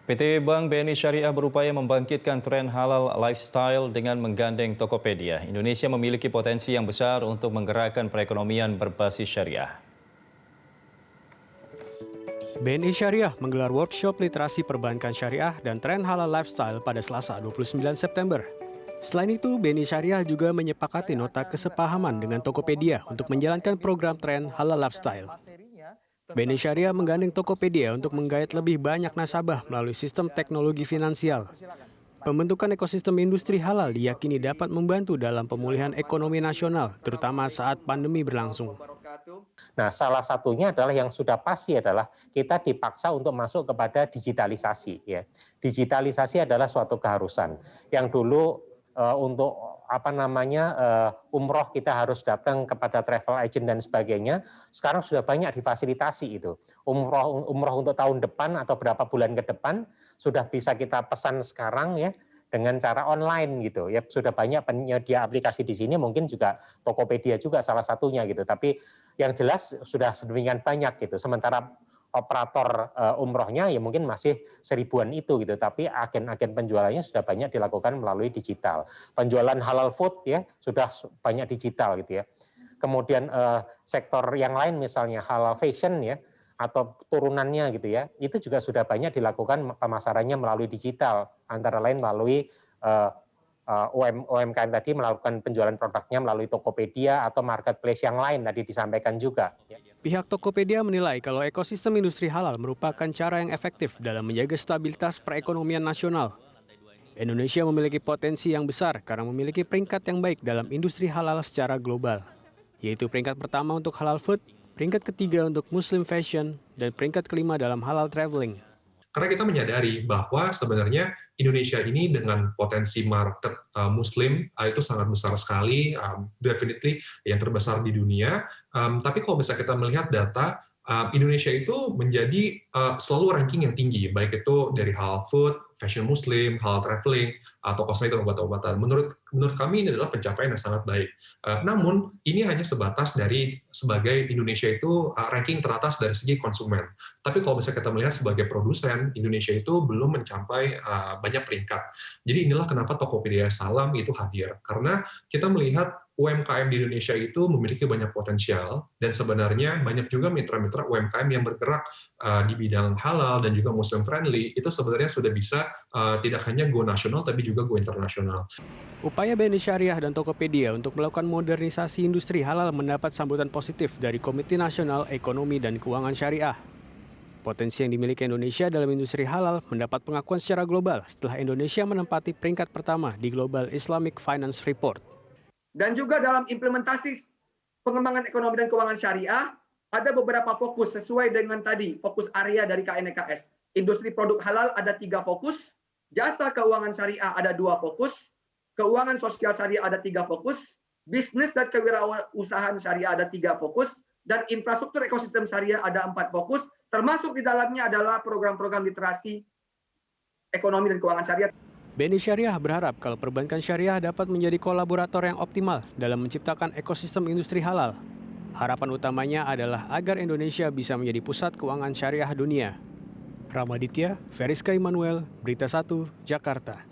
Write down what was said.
PT Bank BNI Syariah berupaya membangkitkan tren halal lifestyle dengan menggandeng Tokopedia. Indonesia memiliki potensi yang besar untuk menggerakkan perekonomian berbasis syariah. BNI Syariah menggelar workshop literasi perbankan syariah dan tren halal lifestyle pada Selasa 29 September. Selain itu, BNI Syariah juga menyepakati nota kesepahaman dengan Tokopedia untuk menjalankan program tren halal lifestyle. BNI Syariah menggandeng Tokopedia untuk menggait lebih banyak nasabah melalui sistem teknologi finansial. Pembentukan ekosistem industri halal diyakini dapat membantu dalam pemulihan ekonomi nasional, terutama saat pandemi berlangsung. Nah, salah satunya adalah yang sudah pasti adalah kita dipaksa untuk masuk kepada digitalisasi. Ya, digitalisasi adalah suatu keharusan. Yang dulu untuk umroh kita harus datang kepada travel agent dan sebagainya. Sekarang sudah banyak difasilitasi itu. Umroh untuk tahun depan atau berapa bulan ke depan sudah bisa kita pesan sekarang ya, dengan cara online gitu ya. Sudah banyak penyedia aplikasi di sini, mungkin juga Tokopedia juga salah satunya gitu. Tapi yang jelas sudah sedemikian banyak gitu. Sementara operator umrohnya ya mungkin masih seribuan itu gitu, tapi agen-agen penjualannya sudah banyak dilakukan melalui digital. Penjualan halal food ya sudah banyak digital gitu ya. Kemudian sektor yang lain misalnya halal fashion ya atau turunannya gitu ya, itu juga sudah banyak dilakukan pemasarannya melalui digital, antara lain melalui UMKM tadi melakukan penjualan produknya melalui Tokopedia atau marketplace yang lain tadi disampaikan juga. Pihak Tokopedia menilai kalau ekosistem industri halal merupakan cara yang efektif dalam menjaga stabilitas perekonomian nasional. Indonesia memiliki potensi yang besar karena memiliki peringkat yang baik dalam industri halal secara global, yaitu peringkat pertama untuk halal food, peringkat ketiga untuk Muslim fashion, dan peringkat kelima dalam halal traveling. Karena kita menyadari bahwa sebenarnya Indonesia ini dengan potensi market Muslim itu sangat besar sekali, definitely yang terbesar di dunia. Tapi kalau bisa kita melihat data, Indonesia itu menjadi selalu ranking yang tinggi, baik itu dari halal food, fashion Muslim, halal traveling, atau kosmetik dan obat-obatan. Menurut kami ini adalah pencapaian yang sangat baik. Namun ini hanya sebatas dari sebagai Indonesia itu ranking teratas dari segi konsumen. Tapi kalau bisa kita melihat sebagai produsen, Indonesia itu belum mencapai banyak peringkat. Jadi inilah kenapa Tokopedia Salam itu hadir. Karena kita melihat UMKM di Indonesia itu memiliki banyak potensial, dan sebenarnya banyak juga mitra-mitra UMKM yang bergerak di bidang halal dan juga Muslim friendly, itu sebenarnya sudah bisa tidak hanya go nasional, tapi juga go internasional. Upaya BNI Syariah dan Tokopedia untuk melakukan modernisasi industri halal mendapat sambutan positif dari Komite Nasional Ekonomi dan Keuangan Syariah. Potensi yang dimiliki Indonesia dalam industri halal mendapat pengakuan secara global setelah Indonesia menempati peringkat pertama di Global Islamic Finance Report. Dan juga dalam implementasi pengembangan ekonomi dan keuangan syariah, ada beberapa fokus sesuai dengan tadi, fokus area dari KNEKS. Industri produk halal ada 3 fokus, jasa keuangan syariah ada 2 fokus, keuangan sosial syariah ada 3 fokus, bisnis dan kewirausahaan syariah ada 3 fokus, dan infrastruktur ekosistem syariah ada 4 fokus, termasuk di dalamnya adalah program-program literasi ekonomi dan keuangan syariah. BNI Syariah berharap kalau perbankan syariah dapat menjadi kolaborator yang optimal dalam menciptakan ekosistem industri halal. Harapan utamanya adalah agar Indonesia bisa menjadi pusat keuangan syariah dunia. Ramaditya, Feriska Immanuel, Berita 1, Jakarta.